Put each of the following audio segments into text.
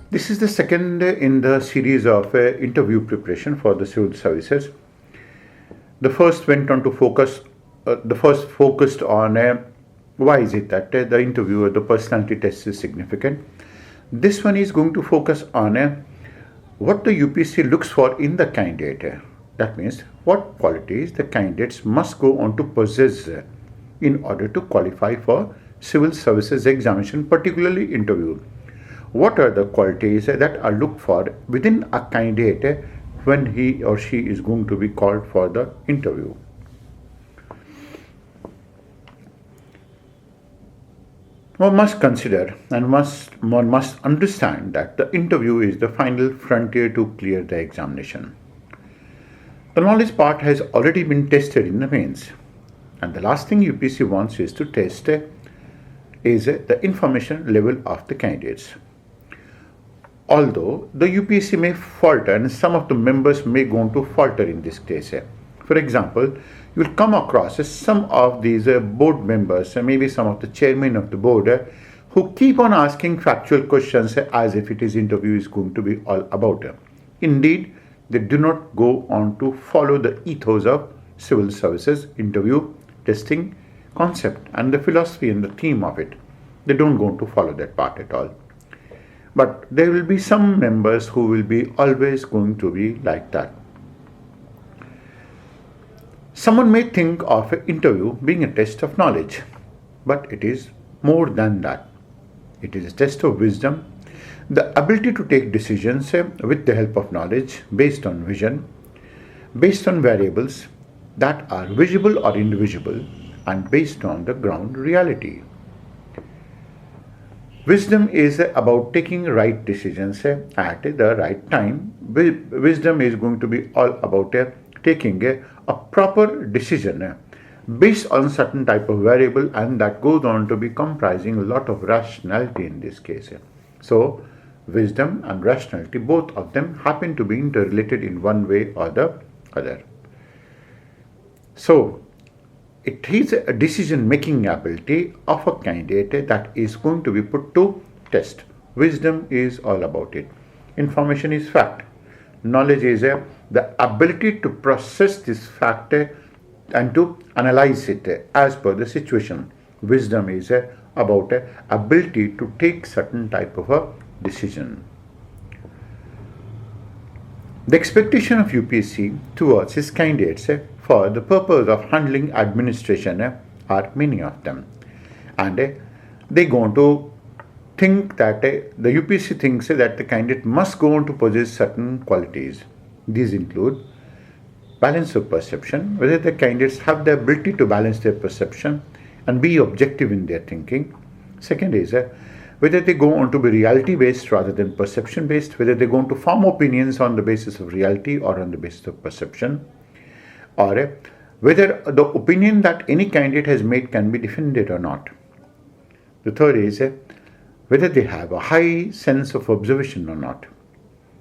This is the second in the series of interview preparation for the civil services. The first went on to focus. The first focused on why is it that the interview or the personality test is significant. This one is going to focus on what the UPSC looks for in the candidate. That means what qualities the candidates must go on to possess in order to qualify for civil services examination, particularly interview. What are the qualities that are looked for within a candidate when he or she is going to be called for the interview? One must consider and one must understand that the interview is the final frontier to clear the examination. The knowledge part has already been tested in the mains, and the last thing UPSC wants is to test is the information level of the candidates. Although the UPSC may falter and some of the members may go on to falter in this case. For example, you will come across some of these board members, maybe some of the chairmen of the board, who keep on asking factual questions as if it is interview is going to be all about. Indeed, they do not go on to follow the ethos of civil services interview testing concept and the philosophy and the theme of it. They don't go on to follow that part at all. But there will be some members who will be always going to be like that. Someone may think of an interview being a test of knowledge, but it is more than that. It is a test of wisdom, the ability to take decisions with the help of knowledge based on vision, based on variables that are visible or invisible, and based on the ground reality. Wisdom is about taking right decisions at the right time. Wisdom is going to be all about taking a proper decision based on certain type of variable, and that goes on to be comprising a lot of rationality in this case. So, wisdom and rationality, both of them happen to be interrelated in one way or the other. So, it is a decision-making ability of a candidate that is going to be put to test. Wisdom is all about it. Information is fact. Knowledge is the ability to process this fact and to analyze it as per the situation. Wisdom is about ability to take certain type of a decision. The expectation of UPSC towards its candidates for the purpose of handling administration are many of them, and they go on to think that the UPSC thinks that the candidate must go on to possess certain qualities. These include balance of perception, whether the candidates have the ability to balance their perception and be objective in their thinking. Second is whether they go on to be reality based rather than perception based, whether they go on to form opinions on the basis of reality or on the basis of perception, or whether the opinion that any candidate has made can be defended or not. The third is whether they have a high sense of observation or not.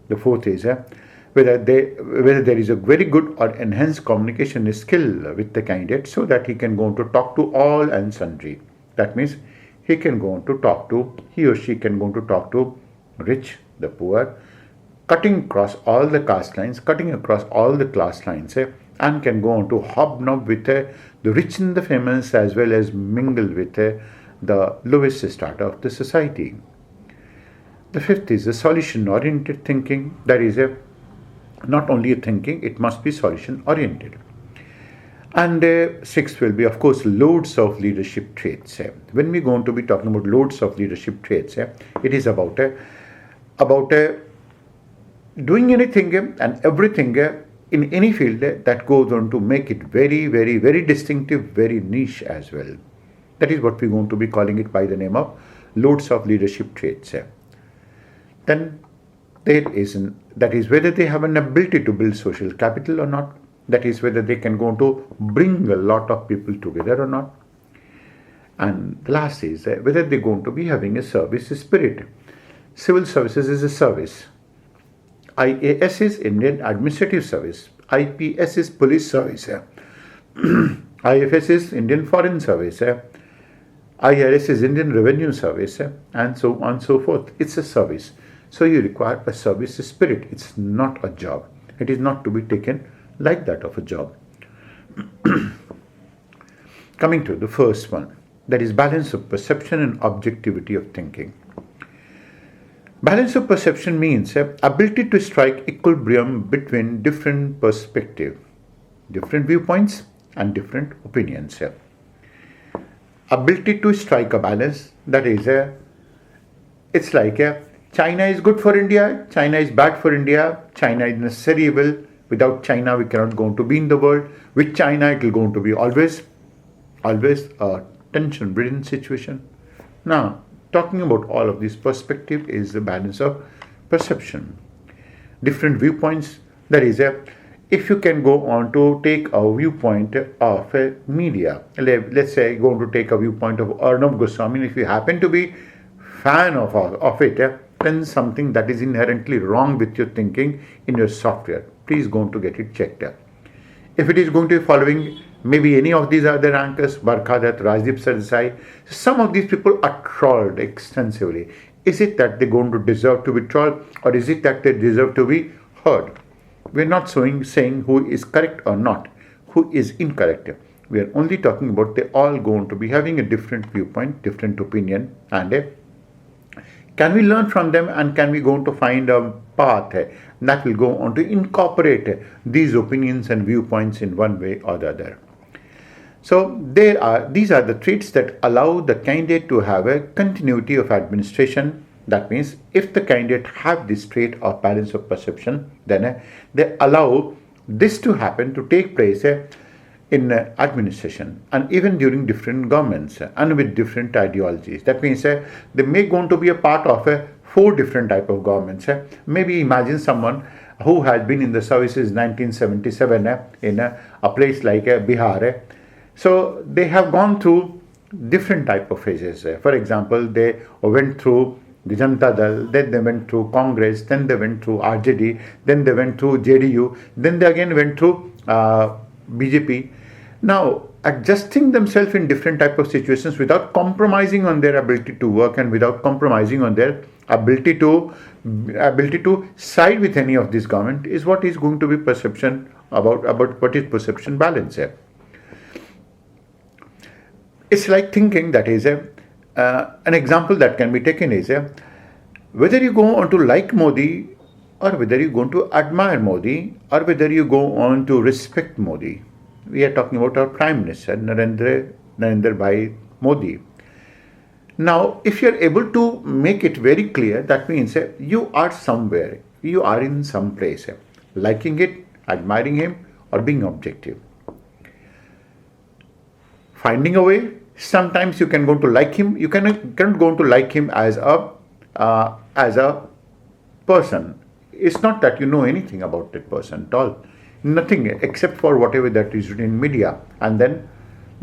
The fourth is whether there is a very good or enhanced communication skill with the candidate so that he can go on to talk to all and sundry. That means he or she can go on to talk to rich, the poor, cutting across all the caste lines, cutting across all the class lines, and can go on to hobnob with the rich and the famous as well as mingle with the lowest strata of the society. The fifth is a solution-oriented thinking. That is not only a thinking, it must be solution-oriented. And sixth will be, of course, loads of leadership traits. When we go on to be talking about loads of leadership traits, it is about doing anything and everything in any field that goes on to make it very, very, very distinctive, very niche as well. That is what we're going to be calling it by the name of loads of leadership traits. Then that is whether they have an ability to build social capital or not. That is whether they can go on to bring a lot of people together or not. And the last is whether they're going to be having a service spirit. Civil services is a service. IAS is Indian Administrative Service. IPS is Police Service. IFS is Indian Foreign Service. IRS is Indian Revenue Service, and so on and so forth. It's a service. So you require a service spirit. It's not a job. It is not to be taken like that of a job. Coming to the first one, that is balance of perception and objectivity of thinking. Balance of perception means ability to strike equilibrium between different perspectives, different viewpoints and different opinions. Ability to strike a balance, that is it's like China is good for India, China is bad for India, China is necessary evil, without China we cannot go on to be in the world, with China it will go on to be always a tension-ridden situation. Now, talking about all of this, perspective is the balance of perception. Different viewpoints, that is if you can go on to take a viewpoint of a media, let's say go on to take a viewpoint of Arnab Goswami, if you happen to be fan of it, then something that is inherently wrong with your thinking in your software. Please go on to get it checked. If it is going to be following maybe any of these other anchors, Barkha Dutt, Rajdeep Sardesai, some of these people are trolled extensively. Is it that they're going to deserve to be trolled, or is it that they deserve to be heard? We're not saying who is correct or not, who is incorrect. We are only talking about they all going to be having a different viewpoint, different opinion, and can we learn from them, and can we go on to find a path that will go on to incorporate these opinions and viewpoints in one way or the other. So these are the traits that allow the candidate to have a continuity of administration. That means if the candidate have this trait of balance of perception, then they allow this to happen, to take place in administration, and even during different governments and with different ideologies. That means they may going to be a part of 4 different type of governments. Maybe imagine someone who has been in the services 1977 in a place like Bihar. So they have gone through different type of phases. For example, they went through the Janata Dal, then they went through Congress, then they went through RJD, then they went through JDU, then they again went through BJP. Now, adjusting themselves in different type of situations without compromising on their ability to work and without compromising on their ability to side with any of this government is what is going to be perception about what is perception balance. It's like thinking, that is an example that can be taken is whether you go on to like Modi, or whether you go on to admire Modi, or whether you go on to respect Modi. We are talking about our Prime Minister, Narendra Bhai Modi. Now, if you are able to make it very clear, that means you are somewhere, you are in some place, liking it, admiring him, or being objective. Finding a way, sometimes you can go to like him, you cannot go to like him as a person. It's not that you know anything about that person at all. Nothing except for whatever that is written in media, and then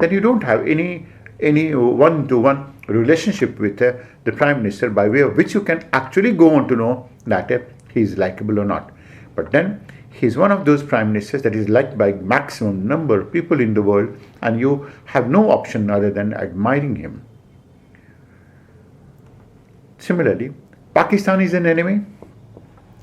you don't have any one-to-one relationship with the Prime Minister by way of which you can actually go on to know that he is likable or not. But then he is one of those Prime Ministers that is liked by maximum number of people in the world, and you have no option other than admiring him. Similarly, Pakistan is an enemy.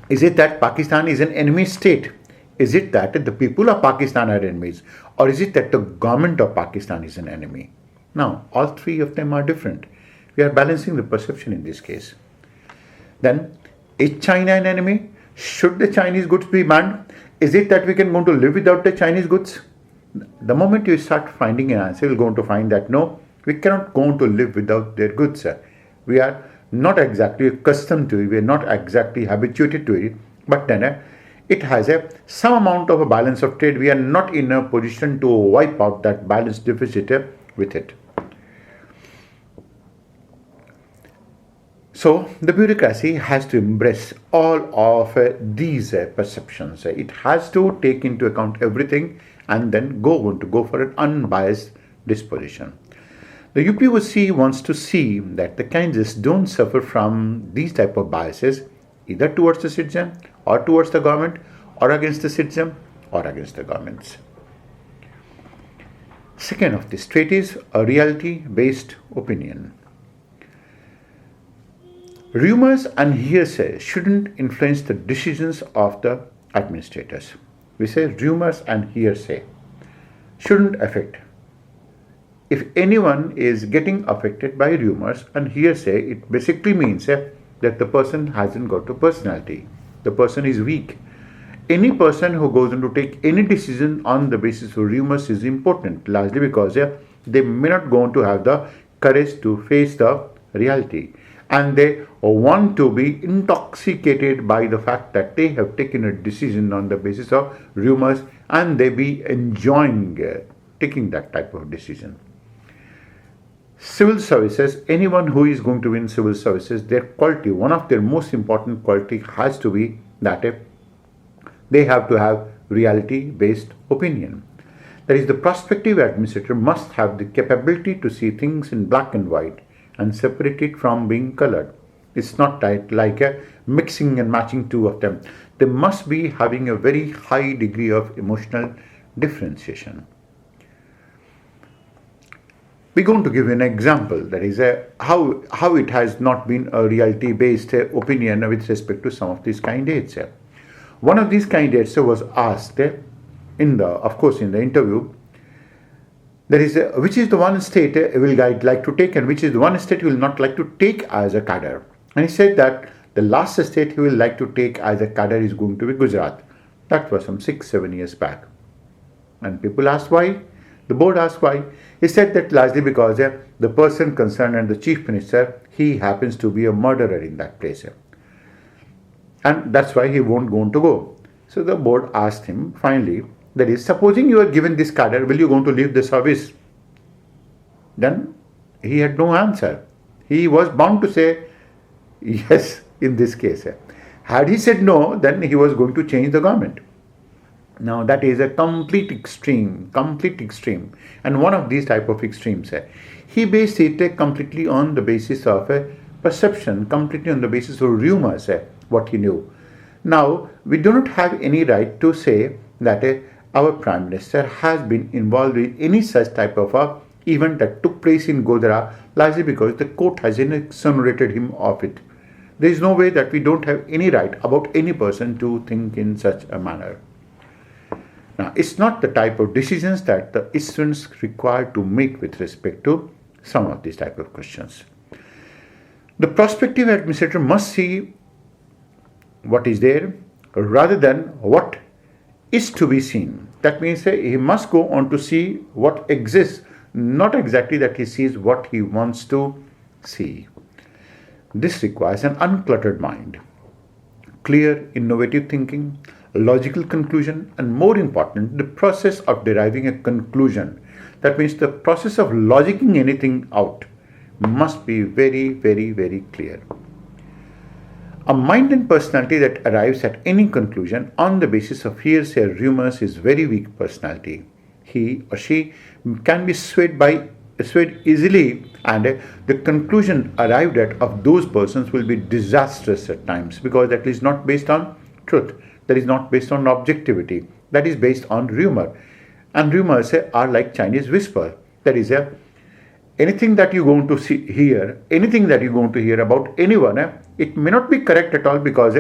Is it that Pakistan is an enemy state? Is it that the people of Pakistan are enemies? Or is it that the government of Pakistan is an enemy? Now, all 3 of them are different. We are balancing the perception in this case. Then, is China an enemy? Should the Chinese goods be banned? Is it that we can go to live without the Chinese goods? The moment you start finding an answer, you're going to find that no, we cannot go to live without their goods. We are not exactly accustomed to it, we are not exactly habituated to it, but then it has some amount of a balance of trade. We are not in a position to wipe out that balance deficit with it. So the bureaucracy has to embrace all of these perceptions. It has to take into account everything and then go for an unbiased disposition. The UPSC wants to see that the candidates don't suffer from these type of biases, either towards the citizen or towards the government, or against the citizen or against the governments. Second of this trait is a reality-based opinion. Rumors and hearsay shouldn't influence the decisions of the administrators. We say rumors and hearsay shouldn't affect. If anyone is getting affected by rumors and hearsay, it basically means that the person hasn't got a personality. The person is weak. Any person who goes on to take any decision on the basis of rumors is important, largely because they may not go on to have the courage to face the reality. And they want to be intoxicated by the fact that they have taken a decision on the basis of rumors, and they be enjoying taking that type of decision. Civil services, anyone who is going to win civil services, their quality, one of their most important quality has to be that they have to have reality-based opinion. That is, the prospective administrator must have the capability to see things in black and white and separate it from being colored. It's not like mixing and matching two of them. They must be having a very high degree of emotional differentiation. We're going to give an example, that is how it has not been a reality-based opinion with respect to some of these candidates. One of these candidates was asked in the interview, that is, which is the one state will guide like to take and which is the one state he will not like to take as a cadre. And he said that the last state he will like to take as a cadre is going to be Gujarat. That was some 6-7 years back. And people asked why. The board asked why. He said that largely because the person concerned and the chief minister, he happens to be a murderer in that place. And that's why he won't go on to go. So the board asked him finally, that is, supposing you are given this cadre, will you going to leave the service? Then he had no answer. He was bound to say yes in this case. Had he said no, then he was going to change the government. Now that is a complete extreme. And one of these type of extremes. He based it completely on the basis of perception, completely on the basis of rumors, what he knew. Now, we do not have any right to say that our Prime Minister has been involved in any such type of event that took place in Godhra, largely because the court has exonerated him of it. There is no way that we don't have any right about any person to think in such a manner. Now, it's not the type of decisions that the students require to make with respect to some of these type of questions. The prospective administrator must see what is there rather than what is to be seen. That means he must go on to see what exists, not exactly that he sees what he wants to see. This requires an uncluttered mind, clear, innovative thinking, logical conclusion, and more important, the process of deriving a conclusion. That means the process of logicking anything out must be very, very, very clear. A mind and personality that arrives at any conclusion on the basis of hearsay or rumors is very weak personality. He or she can be swayed easily, and the conclusion arrived at of those persons will be disastrous at times, because that is not based on truth, that is not based on objectivity, that is based on rumor. And rumors are like Chinese whisper. That is anything that you're going to hear, anything that you're going to hear about anyone, it may not be correct at all, because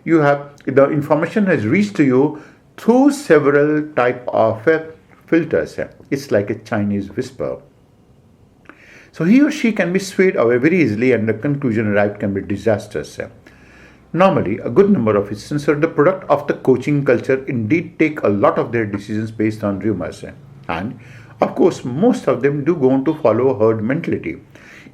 you have the information has reached to you through several type of filters. It's like a Chinese whisper. So he or she can be swayed away very easily, and the conclusion arrived can be disastrous. Normally, a good number of students are the product of the coaching culture, indeed take a lot of their decisions based on rumors. And of course, most of them do go on to follow a herd mentality.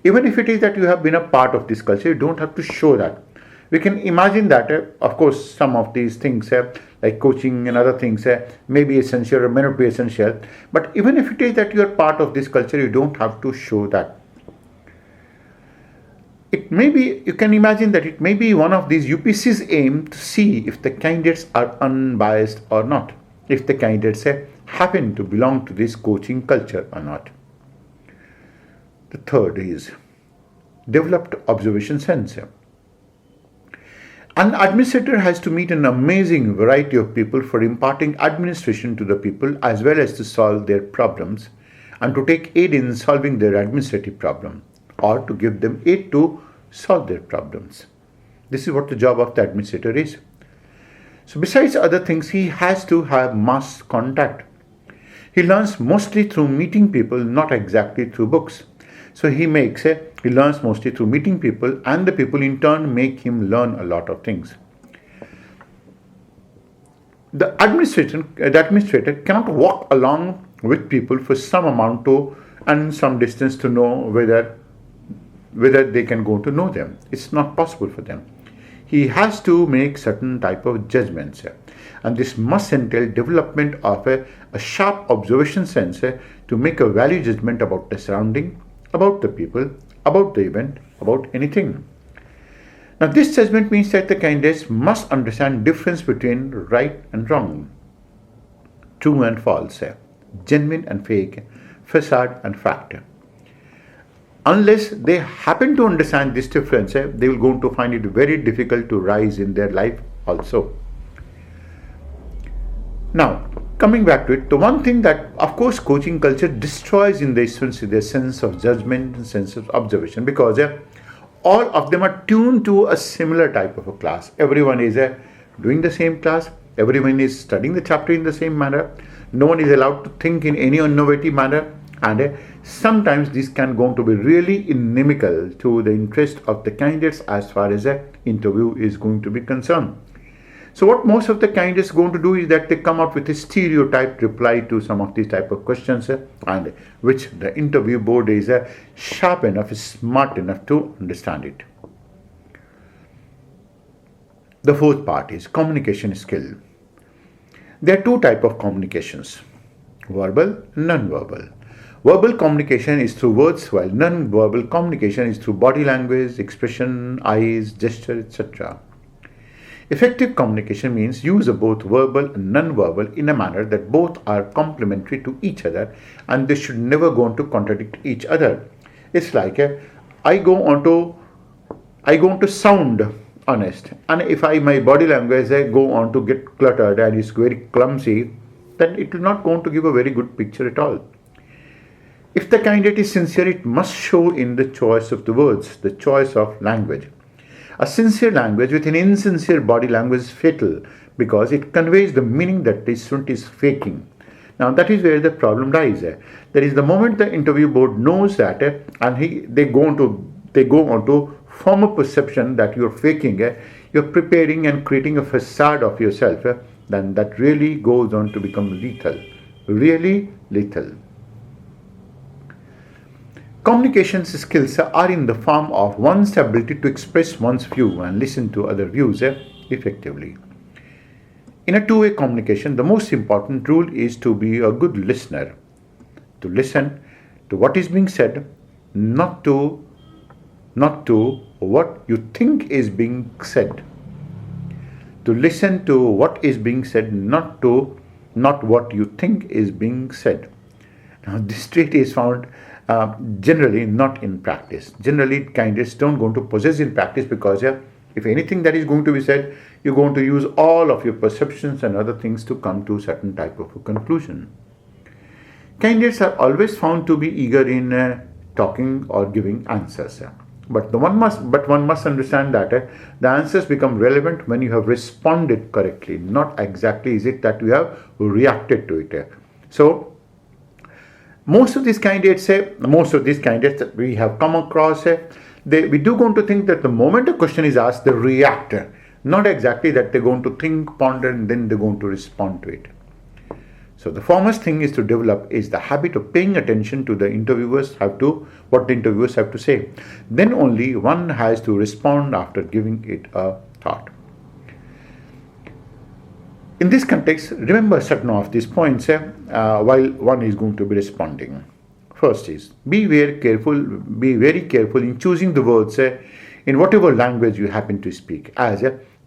Even if it is that you have been a part of this culture, you don't have to show that. We can imagine that, of course, some of these things, like coaching and other things, may be essential or may not be essential. But even if it is that you are part of this culture, you don't have to show that. It may be, you can imagine that it may be one of these UPSC's aim to see if the candidates are unbiased or not, if the candidates happen to belong to this coaching culture or not. The third is developed observation sense. An administrator has to meet an amazing variety of people for imparting administration to the people, as well as to solve their problems and to take aid in solving their administrative problem, or to give them aid to solve their problems. This is what the job of the administrator is. So besides other things, he has to have mass contact. He learns mostly through meeting people, not exactly through books. So he learns mostly through meeting people, and the people in turn make him learn a lot of things. The administrator cannot walk along with people for some amount and some distance to know whether they can go to know them. It's not possible for them. He has to make certain type of judgments, and this must entail development of a sharp observation sense to make a value judgment about the surrounding, about the people, about the event, about anything. Now this judgment means that the candidates must understand difference between right and wrong, true and false, genuine and fake, facade and fact. Unless they happen to understand this difference, they will going to find it very difficult to rise in their life also. Now, coming back to it, the one thing that, of course, coaching culture destroys in the students is their sense of judgment and sense of observation, because all of them are tuned to a similar type of a class. Everyone is doing the same class. Everyone is studying the chapter in the same manner. No one is allowed to think in any innovative manner. And sometimes this can go to be really inimical to the interest of the candidates as far as the interview is going to be concerned. So what most of the candidates going to do is that they come up with a stereotyped reply to some of these type of questions, and which the interview board is sharp enough, smart enough to understand it. The fourth part is communication skill. There are two types of communications, verbal and non-verbal. Verbal communication is through words, while non-verbal communication is through body language, expression, eyes, gesture, etc. Effective communication means use of both verbal and non-verbal in a manner that both are complementary to each other, and they should never go on to contradict each other. It's like I go on to sound honest, and if my body language go on to get cluttered and is very clumsy, then it will not go on to give a very good picture at all. If the candidate is sincere, it must show in the choice of the words, the choice of language. A sincere language with an insincere body language is fatal, because it conveys the meaning that the student is faking. Now that is where the problem lies. That is the moment the interview board knows that, and they go on to form a perception that you're faking, you're preparing and creating a facade of yourself, then that really goes on to become lethal, really lethal. Communication skills are in the form of one's ability to express one's view and listen to other views effectively. In a two-way communication, the most important rule is to be a good listener, to listen to what is being said, not to what you think is being said. To listen to what is being said, not what you think is being said. Now this trait is found generally not in practice. Generally, candidates don't go to possess in practice, because if anything that is going to be said, you're going to use all of your perceptions and other things to come to a certain type of a conclusion. Candidates are always found to be eager in talking or giving answers. But one must understand that the answers become relevant when you have responded correctly, not exactly is it that you have reacted to it. So most of these candidates that we have come across, we do going to think that the moment a question is asked, they react. Not exactly that they're going to think, ponder, and then they're going to respond to it. So the foremost thing is to develop is the habit of paying attention to what the interviewers have to say. Then only one has to respond after giving it a thought. In this context, remember certain of these points while one is going to be responding. First is be very careful in choosing the words in whatever language you happen to speak, as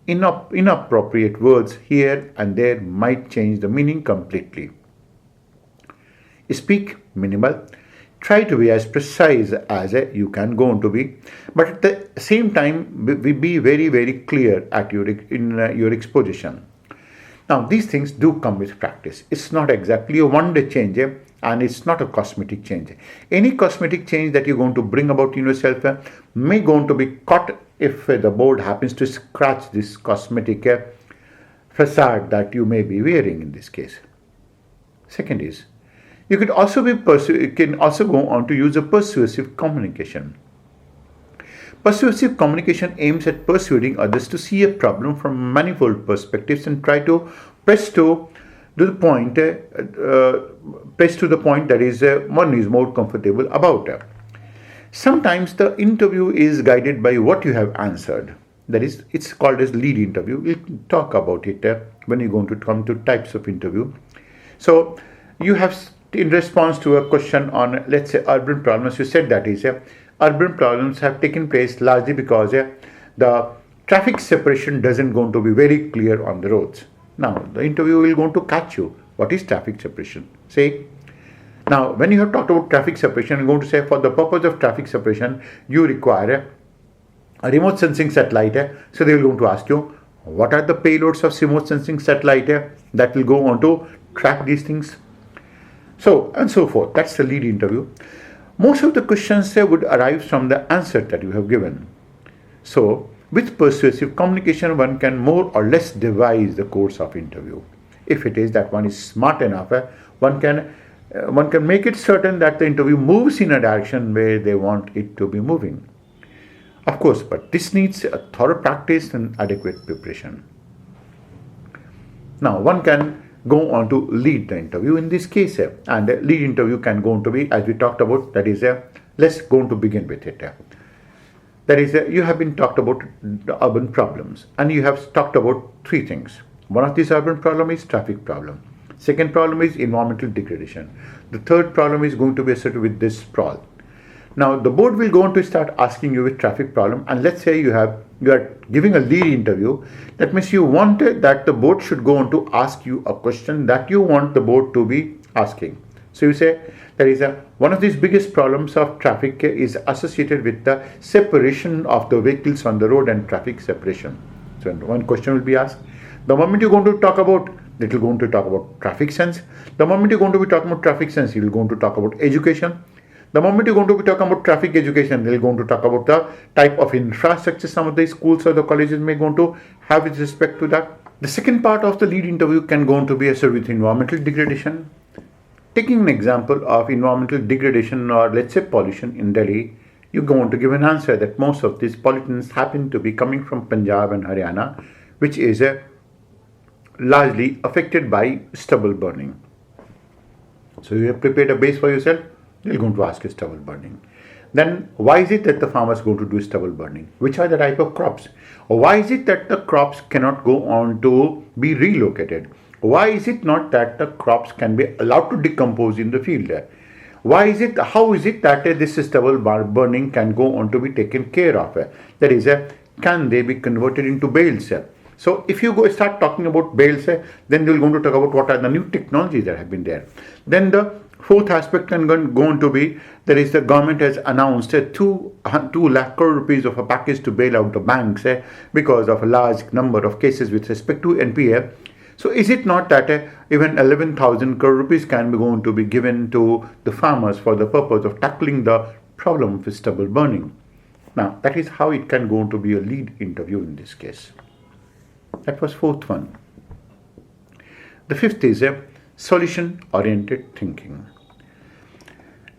inappropriate words here and there might change the meaning completely. Speak minimal. Try to be as precise as you can go on to be, but at the same time, be very, very clear in your exposition. Now, these things do come with practice. It's not exactly a one-day change. and it's not a cosmetic change. Any cosmetic change that you're going to bring about in yourself may going to be caught if the board happens to scratch this cosmetic facade that you may be wearing in this case. Second is, you can also go on to use a persuasive communication. Persuasive communication aims at persuading others to see a problem from manifold perspectives and try to press to the point that is one is more comfortable about. Sometimes the interview is guided by what you have answered. That is, it's called as lead interview. We'll talk about it when you're going to come to types of interview. So you have, in response to a question on, let's say, urban problems, you said that is urban problems have taken place largely because the traffic separation doesn't going to be very clear on the roads. Now the interview will going to catch you. What is traffic separation? Say, now when you have talked about traffic separation, you're going to say for the purpose of traffic separation, you require a remote sensing satellite. So they will going to ask you, what are the payloads of remote sensing satellite that will go on to track these things? So and so forth. That's the lead interview. Most of the questions would arise from the answer that you have given. So with persuasive communication, one can more or less devise the course of interview. If it is that one is smart enough, one can make it certain that the interview moves in a direction where they want it to be moving. Of course, but this needs a thorough practice and adequate preparation. Now, one can go on to lead the interview in this case, and the lead interview can go on to be, as we talked about, that is, let's go on to begin with it. That is, you have been talked about the urban problems, and you have talked about three things. One of these urban problem is traffic problem. Second problem is environmental degradation. The third problem is going to be associated with this sprawl. Now the board will go on to start asking you with traffic problem, and let's say you are giving a lead interview. That means you wanted that the board should go on to ask you a question that you want the board to be asking. So you say there is one of these biggest problems of traffic is associated with the separation of the vehicles on the road and traffic separation. So one question will be asked. The moment you're going to talk about, it will go on to talk about traffic sense. The moment you're going to be talking about traffic sense, you will go on to talk about education. The moment you're going to be talking about traffic education, they're going to talk about the type of infrastructure some of the schools or the colleges may go on to have with respect to that. The second part of the lead interview can go on to be associated with environmental degradation. Taking an example of environmental degradation, or let's say pollution in Delhi, you go on to give an answer that most of these pollutants happen to be coming from Punjab and Haryana, which is largely affected by stubble burning. So you have prepared a base for yourself. They're going to ask you stubble burning. Then why is it that the farmers go to do stubble burning? Which are the type of crops? Or why is it that the crops cannot go on to be relocated? Why is it not that the crops can be allowed to decompose in the field? How is it that this stubble burning can go on to be taken care of? That is, can they be converted into bales? So if you go start talking about bales, then they're going to talk about what are the new technologies that have been there. Then the fourth aspect can go on to be, there is the government has announced 2 lakh crore rupees of a package to bail out the banks because of a large number of cases with respect to NPA. So is it not that even 11,000 crore rupees can be going to be given to the farmers for the purpose of tackling the problem of stubble burning? Now that is how it can go on to be a lead interview in this case. That was fourth one. The fifth is solution-oriented thinking.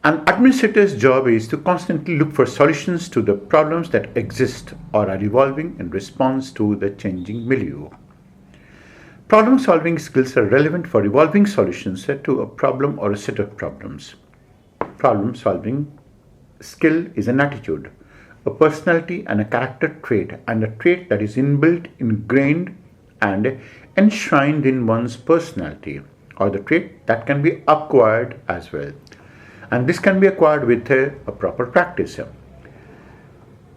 An administrator's job is to constantly look for solutions to the problems that exist or are evolving in response to the changing milieu. Problem-solving skills are relevant for evolving solutions to a problem or a set of problems. Problem-solving skill is an attitude, a personality and a character trait, and a trait that is inbuilt, ingrained, and enshrined in one's personality, or the trait that can be acquired as well. And this can be acquired with a proper practice.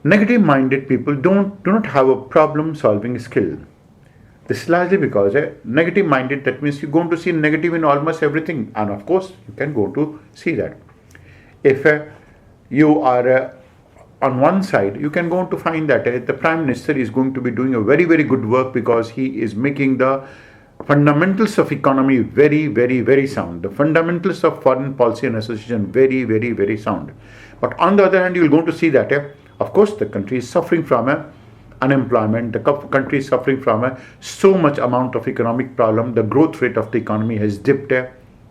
Negative-minded people do not have a problem-solving skill. This is largely because negative-minded, that means you're going to see negative in almost everything, and of course you can go to see that. If you are on one side, you can go on to find that the Prime Minister is going to be doing a very, very good work because he is making the Fundamentals of economy very, very, very sound. The fundamentals of foreign policy and association very, very, very sound. But on the other hand, you're going to see that, of course, the country is suffering from unemployment. The country is suffering from so much amount of economic problem. The growth rate of the economy has dipped.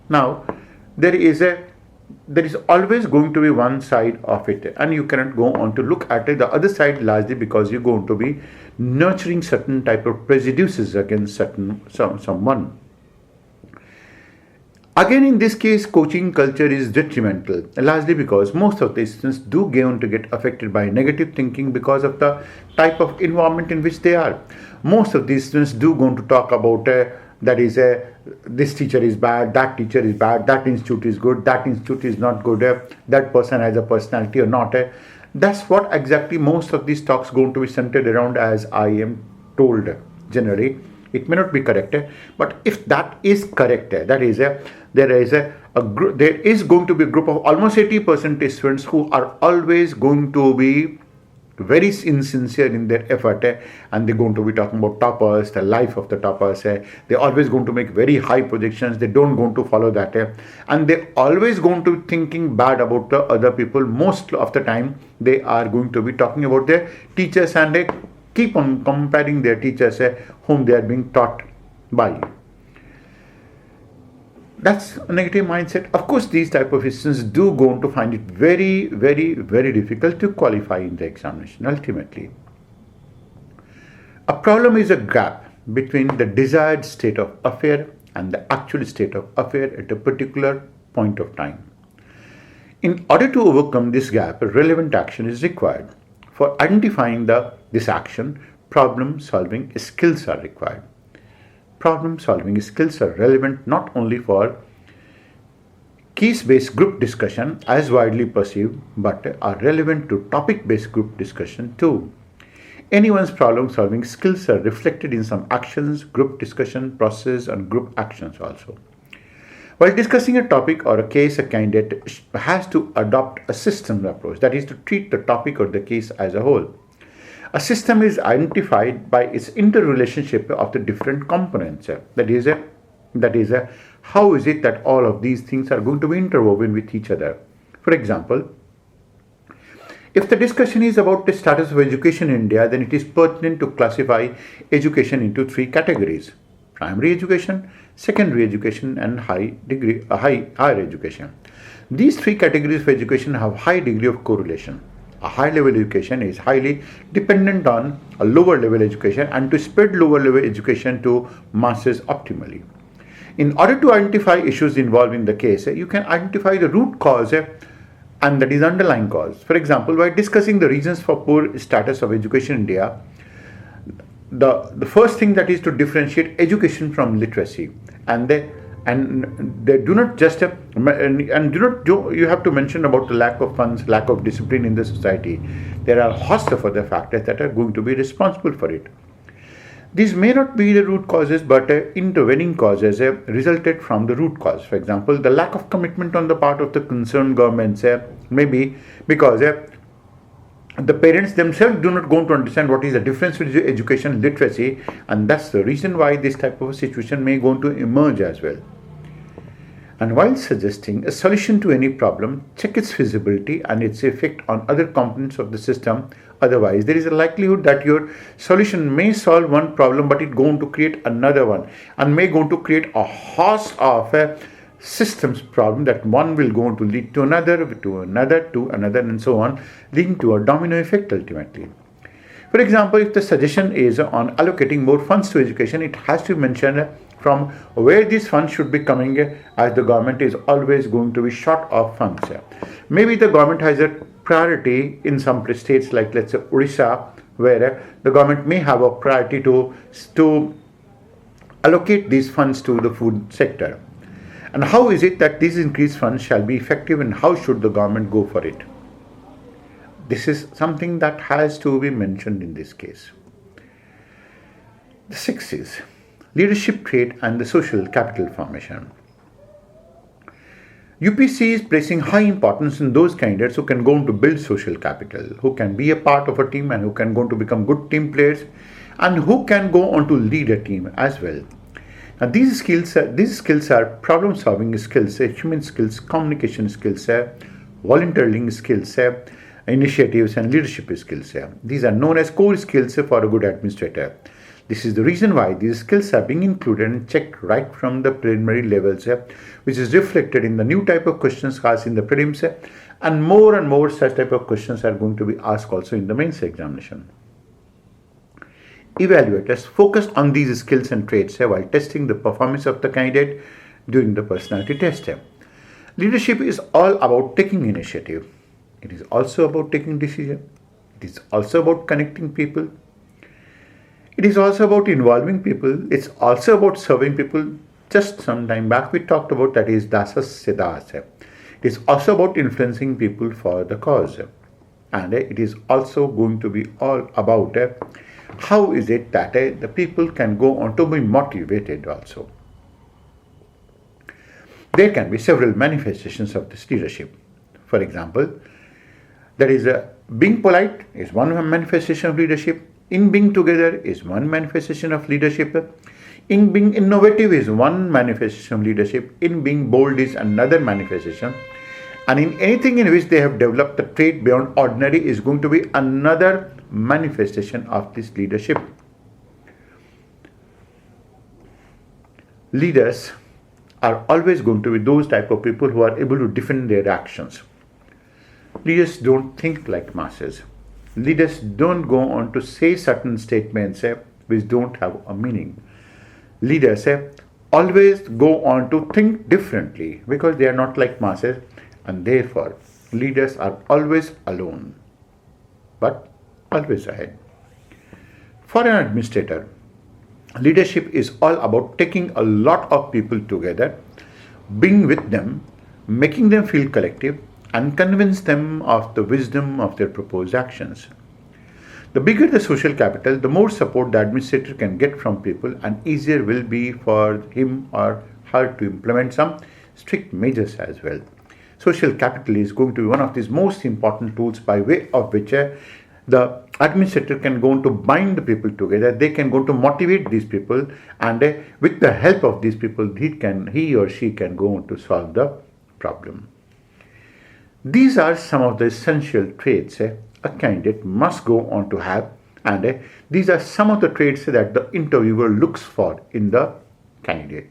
Now, there is always going to be one side of it, and you cannot go on to look at the other side largely because you're going to be nurturing certain type of prejudices against someone. Again, in this case, coaching culture is detrimental, largely because most of the students do going to get affected by negative thinking because of the type of environment in which they are. Most of these students do going to talk about this teacher is bad, that teacher is bad, that institute is good, that institute is not good, that person has a personality or not. That's what exactly most of these talks going to be centered around, as I am told generally. It may not be correct, but if that is correct, that is there is going to be a group of almost 80% students who are always going to be very insincere in their effort, and they're going to be talking about toppers, the life of the toppers. They're always going to make very high projections. They don't going to follow that, and they're always going to be thinking bad about the other people. Most of the time, they are going to be talking about their teachers, and they keep on comparing their teachers whom they are being taught by. That's a negative mindset. Of course, these type of students do going to find it very, very, very difficult to qualify in the examination ultimately. A problem is a gap between the desired state of affair and the actual state of affair at a particular point of time. In order to overcome this gap, relevant action is required. For identifying this action, problem-solving skills are required. Problem-solving skills are relevant not only for case-based group discussion as widely perceived, but are relevant to topic-based group discussion too. Anyone's problem-solving skills are reflected in some actions, group discussion, process, and group actions also. While discussing a topic or a case, a candidate has to adopt a systems approach, that is to treat the topic or the case as a whole. A system is identified by its interrelationship of the different components. That is, how is it that all of these things are going to be interwoven with each other? For example, if the discussion is about the status of education in India, then it is pertinent to classify education into three categories: primary education, secondary education, and higher education. These three categories of education have high degree of correlation. A high-level education is highly dependent on a lower-level education and to spread lower-level education to masses optimally. In order to identify issues involved in the case, you can identify the root cause and that is underlying cause. For example, by discussing the reasons for poor status of education in India, the first thing that is to differentiate education from literacy, and they do not just you have to mention about the lack of funds, lack of discipline in the society. There are a host of other factors that are going to be responsible for it. These may not be the root causes, but intervening causes resulted from the root cause. For example, the lack of commitment on the part of the concerned governments may be because the parents themselves do not go to understand what is the difference between education and literacy, and that's the reason why this type of a situation may go to emerge as well. And while suggesting a solution to any problem, check its feasibility and its effect on other components of the system. Otherwise, there is a likelihood that your solution may solve one problem, but it's going to create another one, and may going to create a host of systems problem that one will go to lead to another, and so on, leading to a domino effect ultimately. For example, if the suggestion is on allocating more funds to education, it has to mention from where these funds should be coming, as the government is always going to be short of funds. Maybe the government has a priority in some states, like let's say Odisha, where the government may have a priority to allocate these funds to the food sector. And how is it that these increased funds shall be effective, and how should the government go for it? This is something that has to be mentioned in this case. The sixth is leadership trait and the social capital formation. UPSC is placing high importance in those candidates who can go on to build social capital, who can be a part of a team, and who can go on to become good team players, and who can go on to lead a team as well. And these skills are problem-solving skills, human skills, communication skills, volunteering skills, initiatives, and leadership skills. These are known as core skills for a good administrator. This is the reason why these skills are being included and checked right from the preliminary levels, which is reflected in the new type of questions asked in the prelims, and more such type of questions are going to be asked also in the mains examination. Evaluators focused on these skills and traits while testing the performance of the candidate during the personality test. Leadership is all about taking initiative. It is also about taking decision. It is also about connecting people. It is also about involving people. It's also about serving people. Just some time back we talked about that is Dasa's Siddhartha. It is also about influencing people for the cause. And it is also going to be all about how is it that the people can go on to be motivated also. There can be several manifestations of this leadership. For example, that is being polite is one manifestation of leadership. In being together is one manifestation of leadership. In being innovative is one manifestation of leadership. In being bold is another manifestation. And in anything in which they have developed a trait beyond ordinary is going to be another manifestation of this leadership. Leaders are always going to be those type of people who are able to defend their actions. Leaders don't think like masses. Leaders don't go on to say certain statements which don't have a meaning. Leaders always go on to think differently because they are not like masses, and therefore leaders are always alone but always ahead. For an administrator, leadership is all about taking a lot of people together, being with them, making them feel collective, and convince them of the wisdom of their proposed actions. The bigger the social capital, the more support the administrator can get from people, and easier will be for him or her to implement some strict measures as well. Social capital is going to be one of these most important tools by way of which the administrator can go on to bind the people together. They can go on to motivate these people, and with the help of these people, he or she can go on to solve the problem. These are some of the essential traits a candidate must go on to have, and these are some of the traits that the interviewer looks for in the candidate.